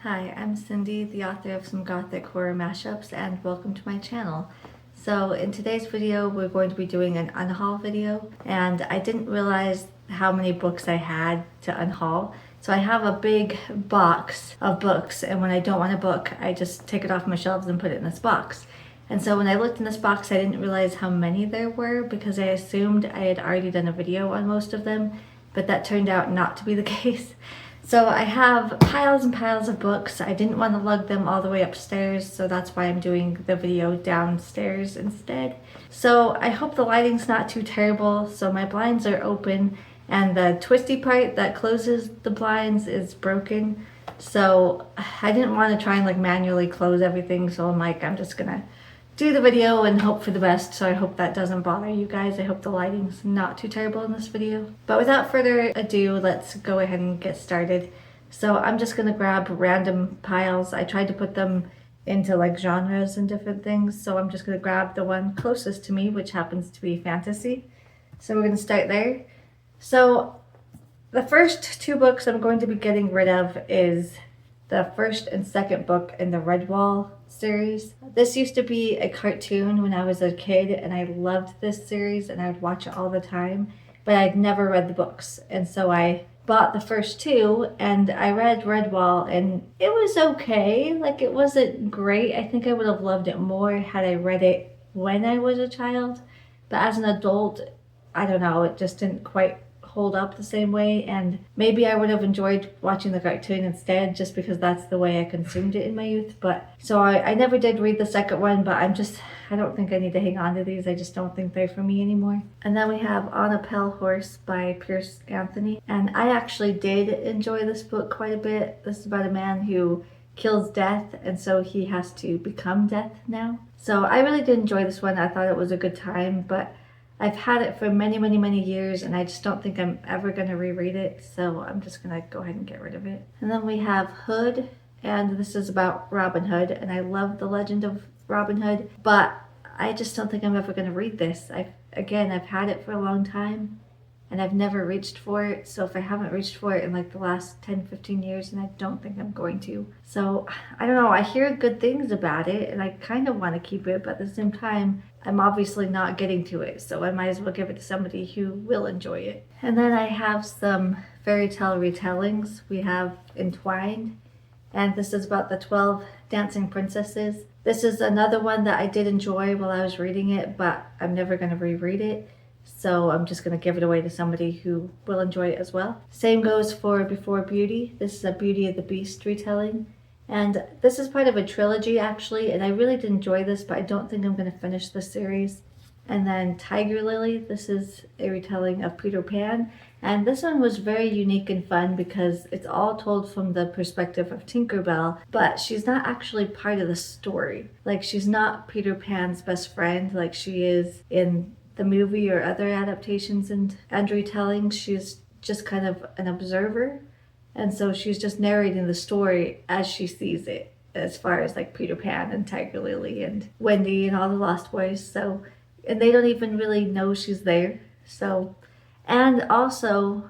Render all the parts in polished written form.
Hi, I'm Cindy, the author of some gothic horror mashups, and welcome to my channel. So in today's video, we're going to be doing an unhaul video, and I didn't realize how many books I had to unhaul. So I have a big box of books, and when I don't want a book, I just take it off my shelves and put it in this box. And so when I looked in this box, I didn't realize how many there were because I assumed I had already done a video on most of them, but that turned out not to be the case. So I have piles and piles of books. I didn't want to lug them all the way upstairs, so that's why I'm doing the video downstairs instead. So I hope the lighting's not too terrible. So my blinds are open and the twisty part that closes the blinds is broken. So I didn't want to try and manually close everything, so I'm just gonna do the video and hope for the best. So I hope that doesn't bother you guys. I hope the lighting's not too terrible in this video. But without further ado, let's go ahead and get started. So I'm just gonna grab random piles. I tried to put them into genres and different things. So I'm just gonna grab the one closest to me, which happens to be fantasy. So we're gonna start there. So the first two books I'm going to be getting rid of is the first and second book in the Redwall series. This used to be a cartoon when I was a kid, and I loved this series and I would watch it all the time, but I'd never read the books. And so I bought the first two and I read Redwall, and it was okay. It wasn't great. I think I would have loved it more had I read it when I was a child, but as an adult, I don't know, it just didn't quite hold up the same way, and maybe I would have enjoyed watching the cartoon instead just because that's the way I consumed it in my youth. But so I never did read the second one, but I don't think I need to hang on to these. I just don't think they're for me anymore. And then we have On a Pale Horse by Pierce Anthony, and I actually did enjoy this book quite a bit. This is about a man who kills death, and so he has to become death now. So I really did enjoy this one. I thought it was a good time, but I've had it for many, many, many years, and I just don't think I'm ever going to reread it, so I'm just going to go ahead and get rid of it. And then we have Hood, and this is about Robin Hood, and I love the legend of Robin Hood, but I just don't think I'm ever going to read this. I've had it for a long time, and I've never reached for it, so if I haven't reached for it in the last 10-15 years, and I don't think I'm going to. So, I don't know, I hear good things about it, and I kind of want to keep it, but at the same time, I'm obviously not getting to it, so I might as well give it to somebody who will enjoy it. And then I have some fairy tale retellings. We have Entwined, and this is about the 12 dancing princesses. This is another one that I did enjoy while I was reading it, but I'm never going to reread it, so I'm just going to give it away to somebody who will enjoy it as well. Same goes for Before Beauty. This is a Beauty of the Beast retelling. And this is part of a trilogy actually, and I really did enjoy this, but I don't think I'm going to finish the series. And then Tiger Lily, this is a retelling of Peter Pan, and this one was very unique and fun because it's all told from the perspective of Tinkerbell, but she's not actually part of the story. She's not Peter Pan's best friend like she is in the movie or other adaptations and retellings. She's just kind of an observer. And so she's just narrating the story as she sees it, as far as Peter Pan and Tiger Lily and Wendy and all the Lost Boys. So, and they don't even really know she's there. So, and also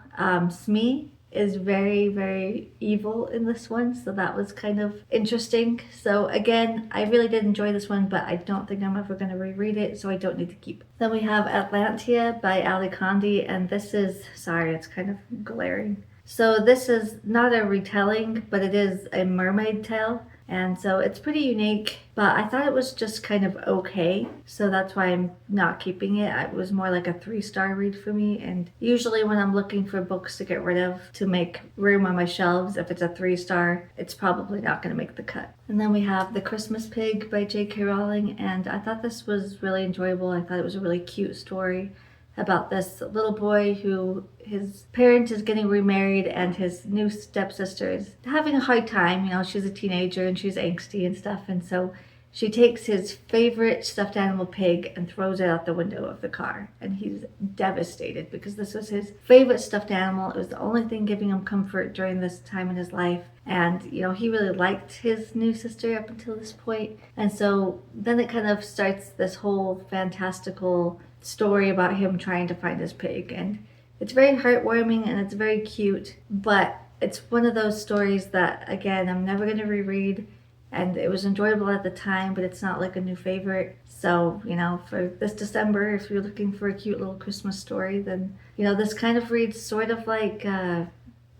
Smee is very, very evil in this one. So that was kind of interesting. So again, I really did enjoy this one, but I don't think I'm ever going to reread it, so I don't need to keep it. Then we have Atlantia by Ali Condi, and this is, sorry, it's kind of glaring. So this is not a retelling, but it is a mermaid tale. And so it's pretty unique, but I thought it was just kind of okay. So that's why I'm not keeping it. It was more like a 3-star read for me. And usually when I'm looking for books to get rid of to make room on my shelves, if it's a 3-star, it's probably not going to make the cut. And then we have The Christmas Pig by J.K. Rowling. And I thought this was really enjoyable. I thought it was a really cute story about this little boy who his parent is getting remarried and his new stepsister is having a hard time. She's a teenager and she's angsty and stuff, and so she takes his favorite stuffed animal pig and throws it out the window of the car, and he's devastated because this was his favorite stuffed animal. It was the only thing giving him comfort during this time in his life, and he really liked his new sister up until this point. And so then it kind of starts this whole fantastical story about him trying to find his pig, and it's very heartwarming and it's very cute, but it's one of those stories that, again, I'm never going to reread. And it was enjoyable at the time, but it's not like a new favorite. So, for this December, if you're looking for a cute little Christmas story, then, this kind of reads sort of like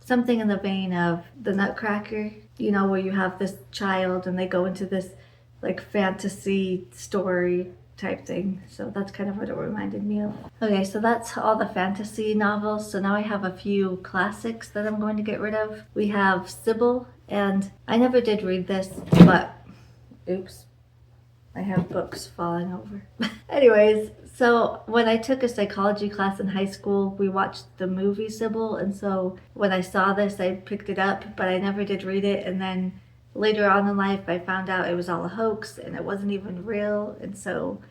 something in the vein of The Nutcracker, where you have this child and they go into this like fantasy story type thing. So that's kind of what it reminded me of. Okay, so that's all the fantasy novels. So now I have a few classics that I'm going to get rid of. We have Sybil, and I never did read this, but oops, I have books falling over. Anyways, so when I took a psychology class in high school, we watched the movie Sybil, and so when I saw this, I picked it up, but I never did read it. And then later on in life, I found out it was all a hoax and it wasn't even real, and so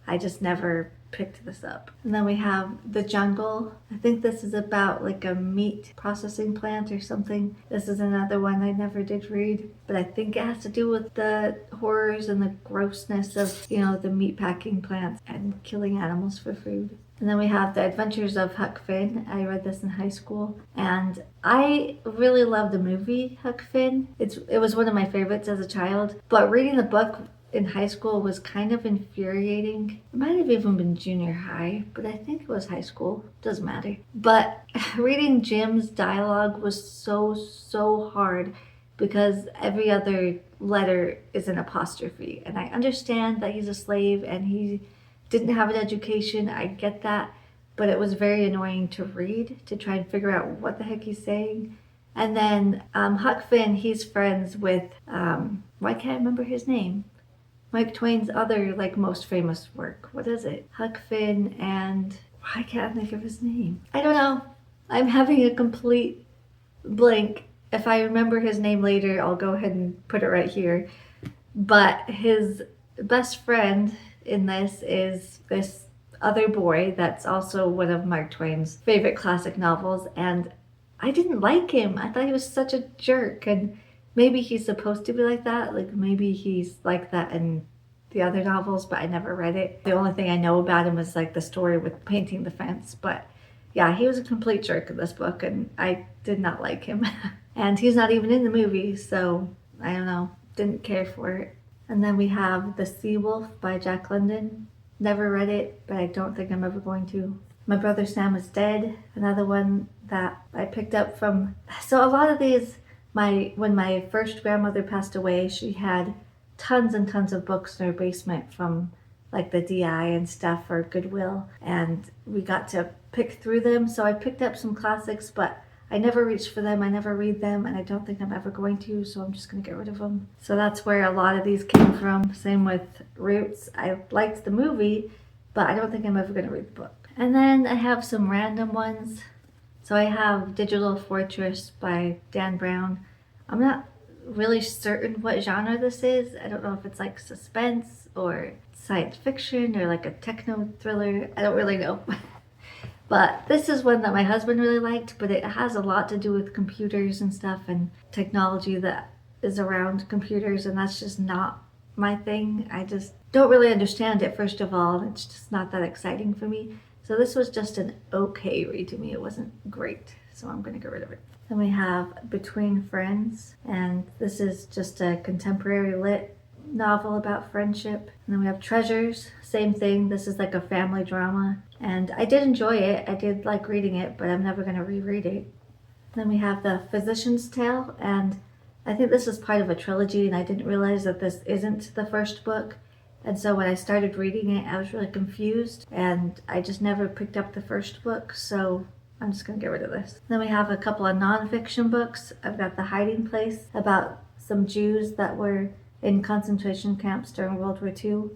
I just never picked this up. And then we have The Jungle. I think this is about like a meat processing plant or something. This is another one I never did read, but I think it has to do with the horrors and the grossness of, the meat packing plants and killing animals for food. And then we have The Adventures of Huck Finn. I read this in high school, and I really love the movie Huck Finn. It was one of my favorites as a child, but reading the book in high school was kind of infuriating. It might have even been junior high, but I think it was high school. Doesn't matter. But reading Jim's dialogue was so hard because every other letter is an apostrophe. And I understand that he's a slave and he didn't have an education. I get that. But it was very annoying to read, to try and figure out what the heck he's saying. And then Huck Finn, he's friends with, why can't I remember his name? Mark Twain's other, most famous work. What is it? Huck Finn and... Why can't I think of his name? I don't know. I'm having a complete blank. If I remember his name later, I'll go ahead and put it right here. But his best friend in this is this other boy that's also one of Mark Twain's favorite classic novels. And I didn't like him. I thought he was such a jerk. And maybe he's supposed to be like that. Maybe he's like that in the other novels, but I never read it. The only thing I know about him is the story with painting the fence. But yeah, he was a complete jerk in this book, and I did not like him. And he's not even in the movie, so I don't know. Didn't care for it. And then we have The Sea Wolf by Jack London. Never read it, but I don't think I'm ever going to. My Brother Sam Is Dead. Another one that I picked up from... So a lot of these... When my first grandmother passed away, she had tons and tons of books in her basement from the DI and stuff, or Goodwill, and we got to pick through them. So I picked up some classics, but I never reached for them, I never read them, and I don't think I'm ever going to, so I'm just going to get rid of them. So that's where a lot of these came from. Same with Roots. I liked the movie, but I don't think I'm ever going to read the book. And then I have some random ones. So I have Digital Fortress by Dan Brown. I'm not really certain what genre this is. I don't know if it's suspense or science fiction or a techno thriller. I don't really know. But this is one that my husband really liked, but it has a lot to do with computers and stuff and technology that is around computers, and that's just not my thing. I just don't really understand it, first of all. It's just not that exciting for me. So this was just an okay read to me. It wasn't great, so I'm going to get rid of it. Then we have Between Friends, and this is just a contemporary lit novel about friendship. And then we have Treasures, same thing. This is a family drama, and I did enjoy it. I did like reading it, but I'm never going to reread it. Then we have The Physician's Tale, and I think this is part of a trilogy, and I didn't realize that this isn't the first book. And so when I started reading it, I was really confused, and I just never picked up the first book, so I'm just going to get rid of this. Then we have a couple of nonfiction books. I've got The Hiding Place, about some Jews that were in concentration camps during World War II.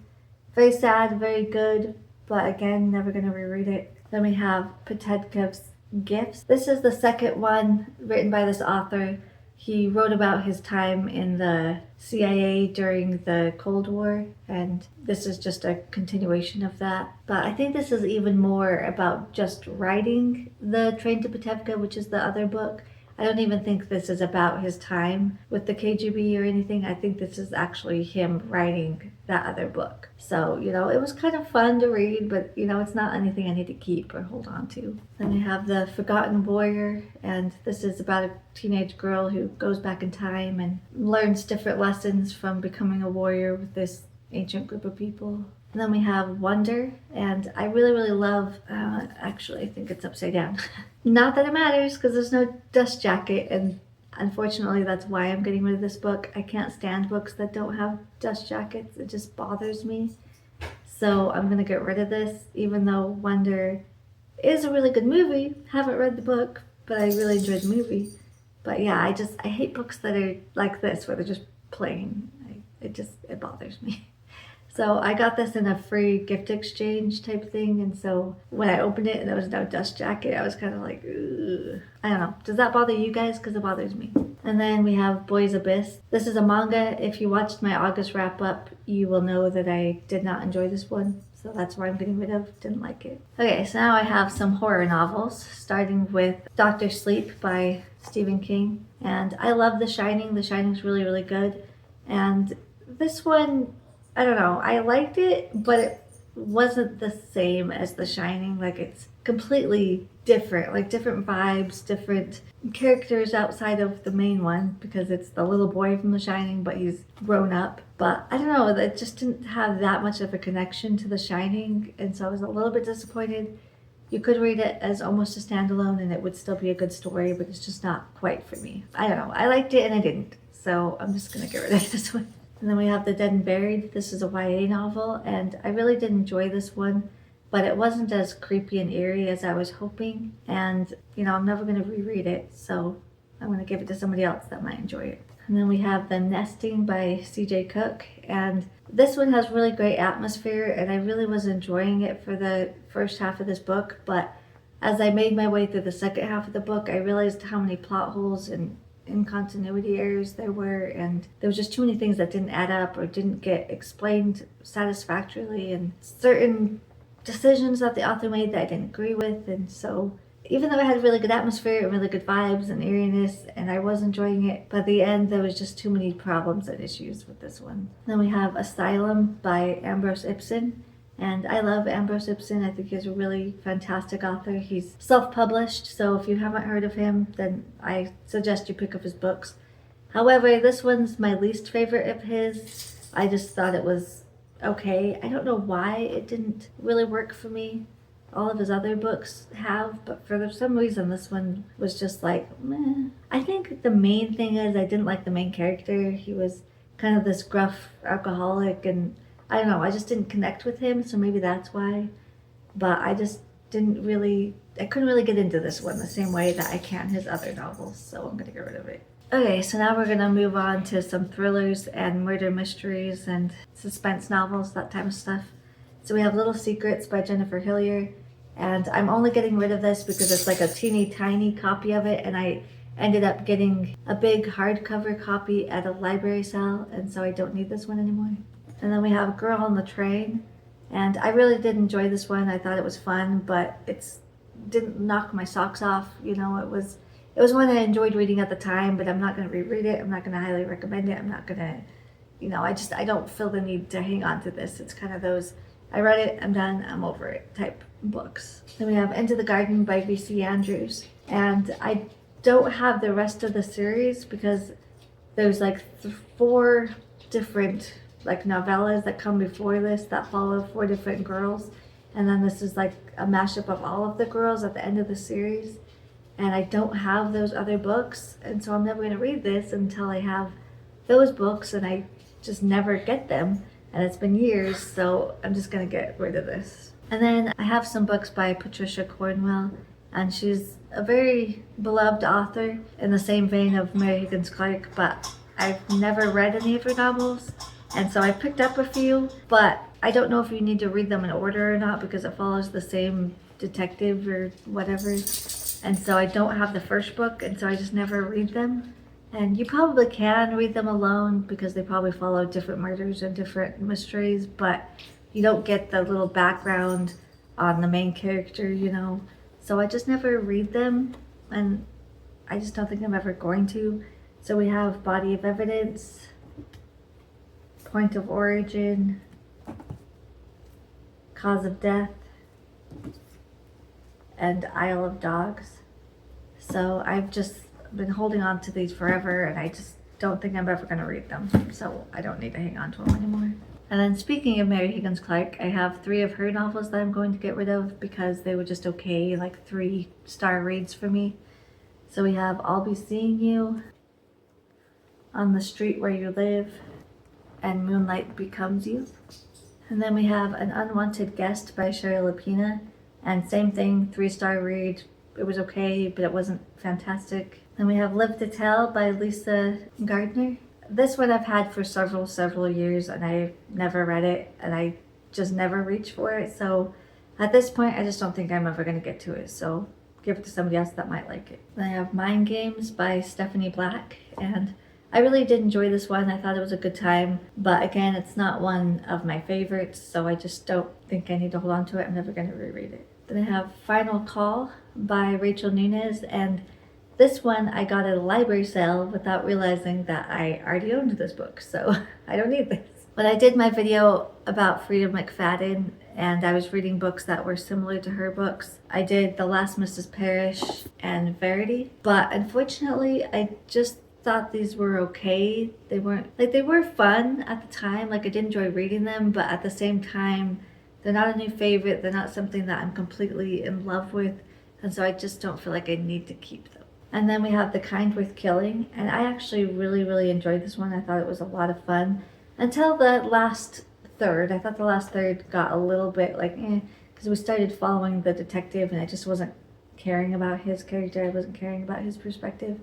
Very sad, very good, but again, never going to reread it. Then we have Petedkov's Gifts. This is the second one written by this author. He wrote about his time in the CIA during the Cold War, and this is just a continuation of that. But I think this is even more about just writing The Train to Petevka, which is the other book. I don't even think this is about his time with the KGB or anything. I think this is actually him writing that other book. So, you know, it was kind of fun to read, but, you know, it's not anything I need to keep or hold on to. Then we have The Forgotten Warrior, and this is about a teenage girl who goes back in time and learns different lessons from becoming a warrior with this ancient group of people. And then we have Wonder, and I really, really love, actually, I think it's upside down. Not that it matters, because there's no dust jacket, and unfortunately, that's why I'm getting rid of this book. I can't stand books that don't have dust jackets. It just bothers me. So I'm going to get rid of this, even though Wonder is a really good movie. Haven't read the book, but I really enjoyed the movie. But yeah, I hate books that are like this, where they're just plain. It bothers me. So I got this in a free gift exchange type thing, and so when I opened it and there was no dust jacket, I was kind of like, ugh. I don't know. Does that bother you guys? Because it bothers me. And then we have Boys Abyss. This is a manga. If you watched my August wrap up, you will know that I did not enjoy this one. So that's why I'm getting rid of. Didn't like it. Okay, so now I have some horror novels, starting with Doctor Sleep by Stephen King. And I love The Shining. The Shining's really, really good. And this one, I don't know, I liked it, but it wasn't the same as The Shining. Like, it's completely different, like different vibes, different characters outside of the main one, because it's the little boy from The Shining, but he's grown up. But I don't know, it just didn't have that much of a connection to The Shining, and so I was a little bit disappointed. You could read it as almost a standalone and it would still be a good story, but it's just not quite for me. I don't know, I liked it and I didn't, so I'm just gonna get rid of this one. And then we have The Dead and Buried. This is a YA novel, and I really did enjoy this one, but it wasn't as creepy and eerie as I was hoping. And, you know, I'm never going to reread it, so I'm going to give it to somebody else that might enjoy it. And then we have The Nesting by C.J. Cook, and this one has really great atmosphere, and I really was enjoying it for the first half of this book, but as I made my way through the second half of the book, I realized how many plot holes and continuity errors there were, and there was just too many things that didn't add up or didn't get explained satisfactorily, and certain decisions that the author made that I didn't agree with. And so even though it had really good atmosphere and really good vibes and eeriness, and I was enjoying it, by the end there was just too many problems and issues with this one. Then we have Asylum by Ambrose Ibsen. And I love Ambrose Ibsen. I think he's a really fantastic author. He's self-published, so if you haven't heard of him, then I suggest you pick up his books. However, this one's my least favorite of his. I just thought it was okay. I don't know why it didn't really work for me. All of his other books have, but for some reason this one was just like, meh. I think the main thing is I didn't like the main character. He was kind of this gruff alcoholic, and I don't know, I just didn't connect with him, so maybe that's why. But I just couldn't really get into this one the same way that I can his other novels, so I'm gonna get rid of it. Okay, so now we're gonna move on to some thrillers and murder mysteries and suspense novels, that type of stuff. So we have Little Secrets by Jennifer Hillier, and I'm only getting rid of this because it's like a teeny tiny copy of it, and I ended up getting a big hardcover copy at a library sale, and so I don't need this one anymore. And then we have Girl on the Train, and I really did enjoy this one. I thought it was fun, but it didn't knock my socks off. You know, it was one I enjoyed reading at the time, but I'm not going to reread it. I'm not going to highly recommend it. I'm not going to, you know, I don't feel the need to hang on to this. It's kind of those, I read it, I'm done, I'm over it type books. Then we have Into the Garden by V.C. Andrews, and I don't have the rest of the series because there's like 4 different like novellas that come before this that follow 4 different girls, and then this is like a mashup of all of the girls at the end of the series, and I don't have those other books, and so I'm never going to read this until I have those books, and I just never get them, and it's been years, so I'm just going to get rid of this. And then I have some books by Patricia Cornwell, and she's a very beloved author in the same vein of Mary Higgins Clark, but I've never read any of her novels. And so I picked up a few, but I don't know if you need to read them in order or not because it follows the same detective or whatever. And so I don't have the first book, and so I just never read them. And you probably can read them alone because they probably follow different murders and different mysteries, but you don't get the little background on the main character, you know. So I just never read them, and I just don't think I'm ever going to. So we have Body of Evidence Point of Origin, Cause of Death, and Isle of Dogs. So I've just been holding on to these forever, and I just don't think I'm ever going to read them. So I don't need to hang on to them anymore. And then speaking of Mary Higgins Clark, I have 3 of her novels that I'm going to get rid of because they were just okay, like 3-star reads for me. So we have I'll Be Seeing You, On the Street Where You Live, and Moonlight Becomes You. And then we have An Unwanted Guest by Sherry Lapina, and same thing, 3-star read. It was okay, but it wasn't fantastic. Then we have Live to Tell by Lisa Gardner. This one I've had for several years, and I've never read it, and I just never reach for it. So at this point, I just don't think I'm ever going to get to it. So give it to somebody else that might like it. Then I have Mind Games by Stephanie Black, and I really did enjoy this one. I thought it was a good time, but again, it's not one of my favorites, so I just don't think I need to hold on to it. I'm never going to reread it. Then I have Final Call by Rachel Nunez, and this one I got at a library sale without realizing that I already owned this book, so I don't need this. But I did my video about Freida McFadden, and I was reading books that were similar to her books. I did The Last Mrs. Parrish and Verity, but unfortunately I just thought these were okay. They weren't, like, they were fun at the time, like I did enjoy reading them, but at the same time, they're not a new favorite, they're not something that I'm completely in love with, and so I just don't feel like I need to keep them. And then we have The Kind Worth Killing, and I actually really enjoyed this one. I thought it was a lot of fun until the last third. I thought the last third got a little bit like because we started following the detective, and I just wasn't caring about his character. I wasn't caring about his perspective.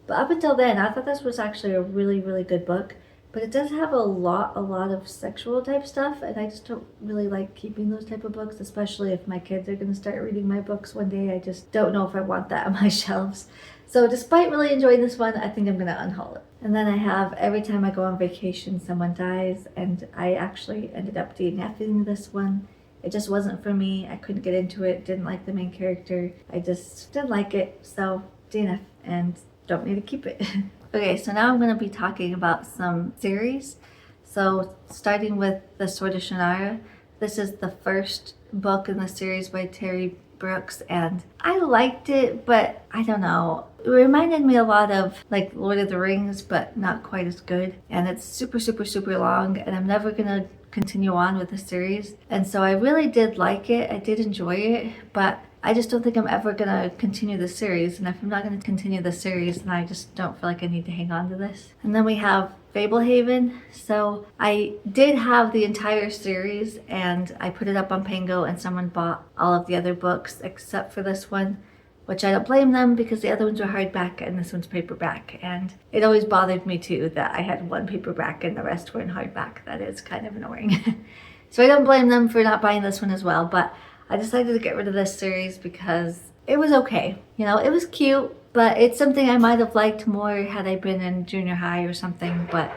But up until then, I thought this was actually a really good book. But it does have a lot of sexual type stuff, and I just don't really like keeping those type of books, especially if my kids are going to start reading my books one day. I just don't know if I want that on my shelves. So despite really enjoying this one, I think I'm going to unhaul it. And then I have Every Time I Go on Vacation, Someone Dies, and I actually ended up DNFing this one. It just wasn't for me. I couldn't get into it, didn't like the main character. I just didn't like it, so DNF, and don't need to keep it. Okay, so now I'm going to be talking about some series. So starting with The Sword of Shannara, this is the first book in the series by Terry Brooks, and I liked it, but I don't know. It reminded me a lot of like Lord of the Rings, but not quite as good. And it's super long, and I'm never going to continue on with the series. And so I really did like it. I did enjoy it, but I just don't think I'm ever going to continue the series. And if I'm not going to continue the series, then I just don't feel like I need to hang on to this. And then we have Fablehaven. So I did have the entire series, and I put it up on Pango, and someone bought all of the other books except for this one, which I don't blame them because the other ones were hardback and this one's paperback. And it always bothered me too that I had one paperback and the rest were in hardback. That is kind of annoying. So I don't blame them for not buying this one as well, but I decided to get rid of this series because it was okay. You know, it was cute, but it's something I might have liked more had I been in junior high or something, but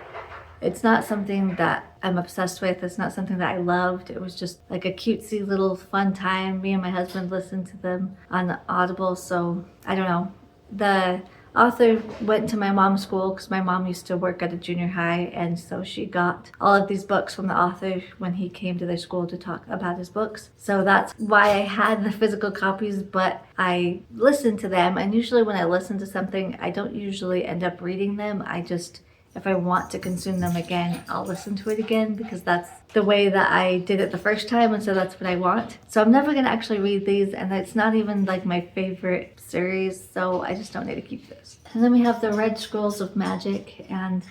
it's not something that I'm obsessed with. It's not something that I loved. It was just like a cutesy little fun time. Me and my husband listened to them on Audible, so I don't know. The author went to my mom's school because my mom used to work at a junior high, and so she got all of these books from the author when he came to their school to talk about his books. So that's why I had the physical copies, but I listened to them, and usually when I listen to something, I don't usually end up reading them. I just, if I want to consume them again, I'll listen to it again because that's the way that I did it the first time, and so that's what I want. So I'm never going to actually read these, and it's not even like my favorite series, so I just don't need to keep this. And then we have the Red Scrolls of Magic, and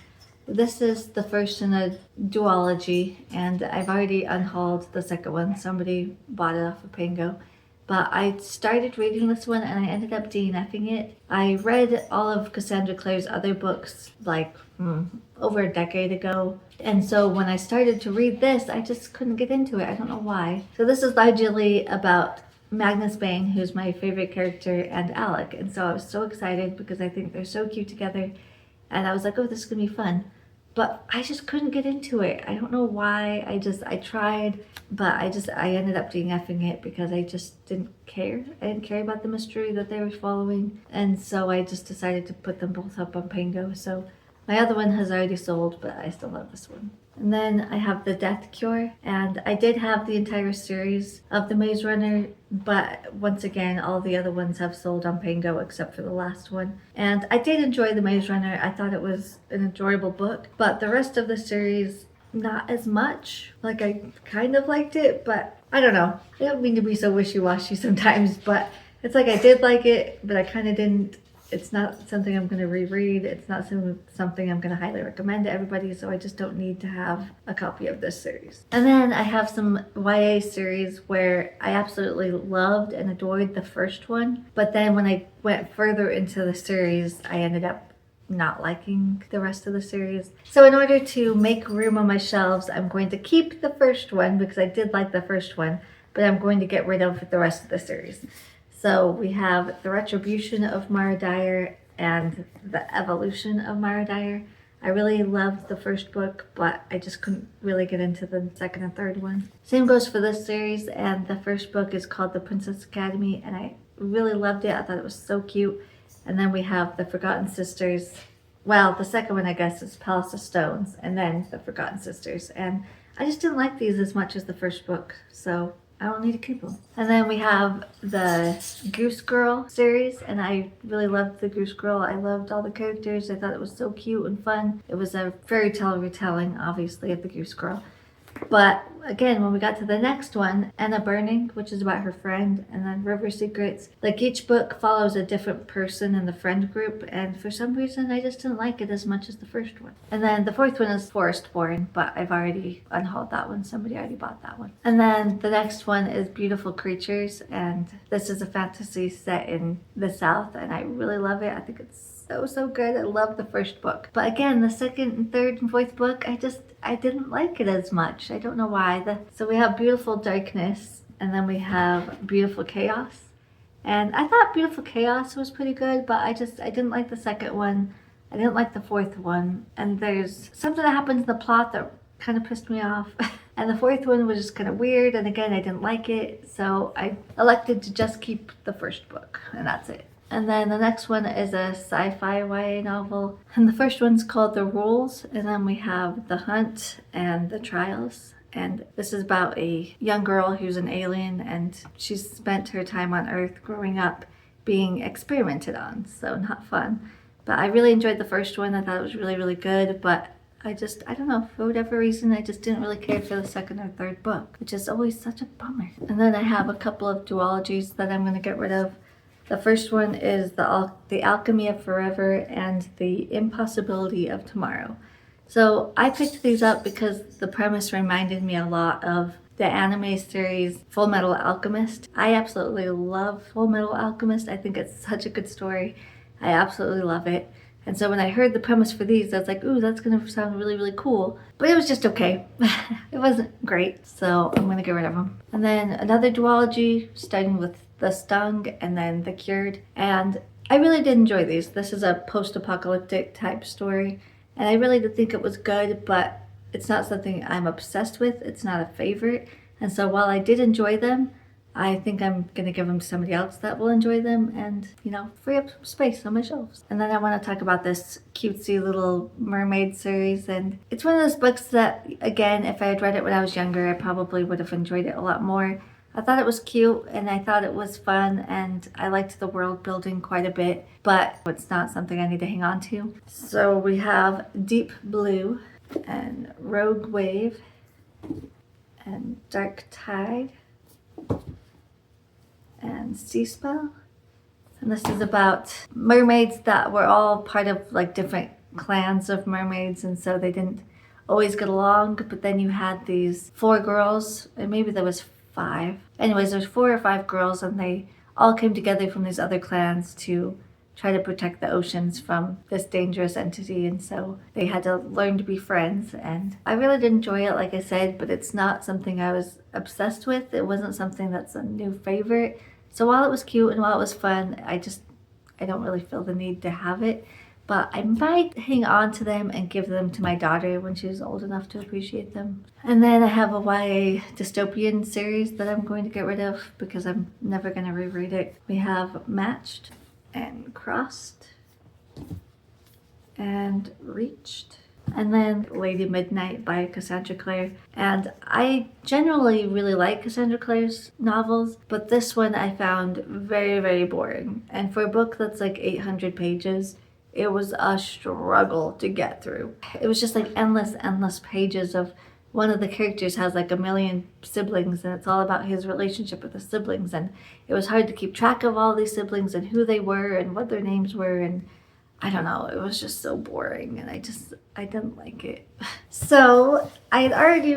this is the first in a duology, and I've already unhauled the second one. Somebody bought it off of Pango. But I started reading this one and I ended up DNFing it. I read all of Cassandra Clare's other books like over a decade ago. And so when I started to read this, I just couldn't get into it. I don't know why. So this is largely about Magnus Bane, who's my favorite character, and Alec. And so I was so excited because I think they're so cute together. And I was like, oh, this is going to be fun. But I just couldn't get into it. I don't know why. I tried, but I ended up DNFing it because I just didn't care. I didn't care about the mystery that they were following. And so I just decided to put them both up on Pango. So My other one has already sold, but I still love this one. And then I have The Death Cure, and I did have the entire series of The Maze Runner, but once again, all the other ones have sold on Pango except for the last one. And I did enjoy The Maze Runner. I thought it was an enjoyable book, but the rest of the series, not as much. Like, I kind of liked it, but I don't know. I don't mean to be so wishy-washy sometimes, but it's like I did like it, but I kind of didn't. It's not something I'm going to reread. It's not something I'm going to highly recommend to everybody, so I just don't need to have a copy of this series. And then I have some YA series where I absolutely loved and adored the first one, but then when I went further into the series, I ended up not liking the rest of the series. So in order to make room on my shelves, I'm going to keep the first one because I did like the first one, but I'm going to get rid of the rest of the series. So we have The Retribution of Mara Dyer and The Evolution of Mara Dyer. I really loved the first book, but I just couldn't really get into the second and third one. Same goes for this series, and the first book is called The Princess Academy, and I really loved it. I thought it was so cute. And then we have The Forgotten Sisters. Well, the second one, I guess, is Palace of Stones, and then The Forgotten Sisters. And I just didn't like these as much as the first book, so I don't need to keep them. And then we have the Goose Girl series, and I really loved the Goose Girl. I loved all the characters. I thought it was so cute and fun. It was a fairy tale retelling, obviously, of the Goose Girl. But again, when we got to the next one, Anna Burning, which is about her friend, and then River Secrets, like each book follows a different person in the friend group, and for some reason I just didn't like it as much as the first one. And then the fourth one is Forest Born, but I've already unhauled that one. Somebody already bought that one. And then the next one is Beautiful Creatures, and this is a fantasy set in the South, and I really love it. I think it's so good. I love the first book. But again, the second and third and fourth book, I didn't like it as much. I don't know why. So we have Beautiful Darkness, and then we have Beautiful Chaos. And I thought Beautiful Chaos was pretty good, but I didn't like the second one. I didn't like the fourth one. And there's something that happens in the plot that kind of pissed me off. And the fourth one was just kind of weird, and again, I didn't like it. So I elected to just keep the first book, and that's it. And then the next one is a sci-fi YA novel. And the first one's called The Rules. And then we have The Hunt and The Trials. And this is about a young girl who's an alien, and she's spent her time on Earth growing up being experimented on. So not fun. But I really enjoyed the first one. I thought it was really, really good. But I don't know, for whatever reason, I just didn't really care for the second or third book, which is always such a bummer. And then I have a couple of duologies that I'm going to get rid of. The first one is The Alchemy of Forever and The Impossibility of Tomorrow. So I picked these up because the premise reminded me a lot of the anime series Full Metal Alchemist. I absolutely love Full Metal Alchemist. I think it's such a good story. I absolutely love it. And so when I heard the premise for these, I was like, ooh, that's going to sound really, really cool. But it was just okay. It wasn't great, so I'm going to get rid of them. And then another duology, starting with The Stung and then The Cured. And I really did enjoy these. This is a post-apocalyptic type story. And I really did think it was good, but it's not something I'm obsessed with. It's not a favorite. And so while I did enjoy them, I think I'm going to give them to somebody else that will enjoy them and, free up some space on my shelves. And then I want to talk about this cutesy little mermaid series. And it's one of those books that, again, if I had read it when I was younger, I probably would have enjoyed it a lot more. I thought it was cute and I thought it was fun and I liked the world building quite a bit, but it's not something I need to hang on to. So we have Deep Blue and Rogue Wave and Dark Tide and Sea Spell. And this is about mermaids that were all part of different clans of mermaids, and so they didn't always get along, but then you had these 4 girls, and maybe there was 5. Anyways, there's 4 or 5 girls, and they all came together from these other clans to try to protect the oceans from this dangerous entity, and so they had to learn to be friends. And I really did enjoy it, like I said, but it's not something I was obsessed with. It wasn't something that's a new favorite. So while it was cute and while it was fun, I don't really feel the need to have it. But I might hang on to them and give them to my daughter when she's old enough to appreciate them. And then I have a YA dystopian series that I'm going to get rid of because I'm never going to reread it. We have Matched and Crossed and Reached. And then Lady Midnight by Cassandra Clare. And I generally really like Cassandra Clare's novels, but this one I found very, very boring. And for a book that's like 800 pages, it was a struggle to get through. It was just like endless pages of one of the characters has like a million siblings, and it's all about his relationship with the siblings. And it was hard to keep track of all these siblings and who they were and what their names were. And I don't know, it was just so boring, and I didn't like it. So I had already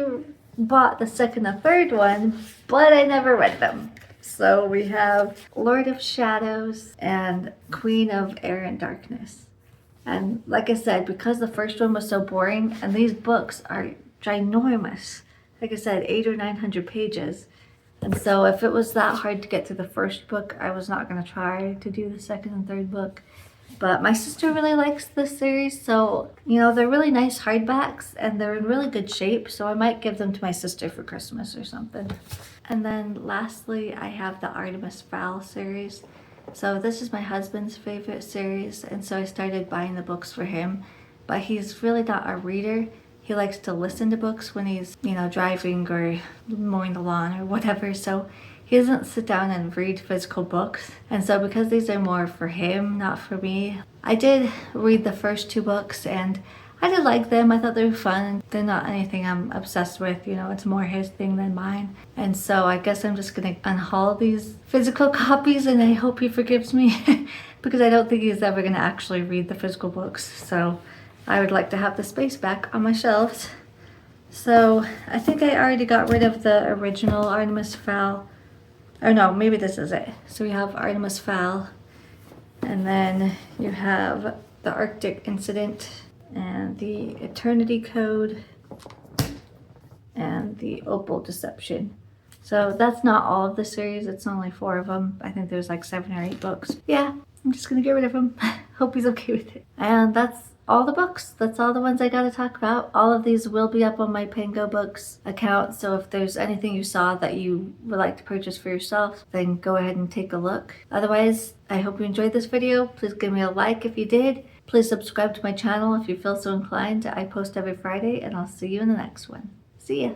bought the second and third one, but I never read them. So we have Lord of Shadows and Queen of Air and Darkness. And like I said, because the first one was so boring, and these books are ginormous, like I said, 800 or 900 pages. And so if it was that hard to get through the first book, I was not going to try to do the second and third book. But my sister really likes this series, so, you know, they're really nice hardbacks and they're in really good shape, so I might give them to my sister for Christmas or something. And then lastly, I have the Artemis Fowl series. So this is my husband's favorite series, and so I started buying the books for him. But he's really not a reader. He likes to listen to books when he's, you know, driving or mowing the lawn or whatever, so he doesn't sit down and read physical books. And so because these are more for him, not for me, I did read the first two books and I did like them. I thought they were fun. They're not anything I'm obsessed with, you know, it's more his thing than mine. And so I guess I'm just gonna unhaul these physical copies, and I hope he forgives me because I don't think he's ever gonna actually read the physical books. So I would like to have the space back on my shelves. So I think I already got rid of the original Artemis Fowl. Oh no, maybe this is it. So we have Artemis Fowl, and then you have the Arctic Incident, and the Eternity Code, and the Opal Deception. So that's not all of the series, it's only 4 of them. I think there's like 7 or 8 books. Yeah, I'm just gonna get rid of him. Hope he's okay with it. And that's all the books. That's all the ones I gotta talk about. All of these will be up on my Pango Books account, so if there's anything you saw that you would like to purchase for yourself, then go ahead and take a look. Otherwise, I hope you enjoyed this video. Please give me a like if you did. Please subscribe to my channel if you feel so inclined. I post every Friday, and I'll see you in the next one. See ya!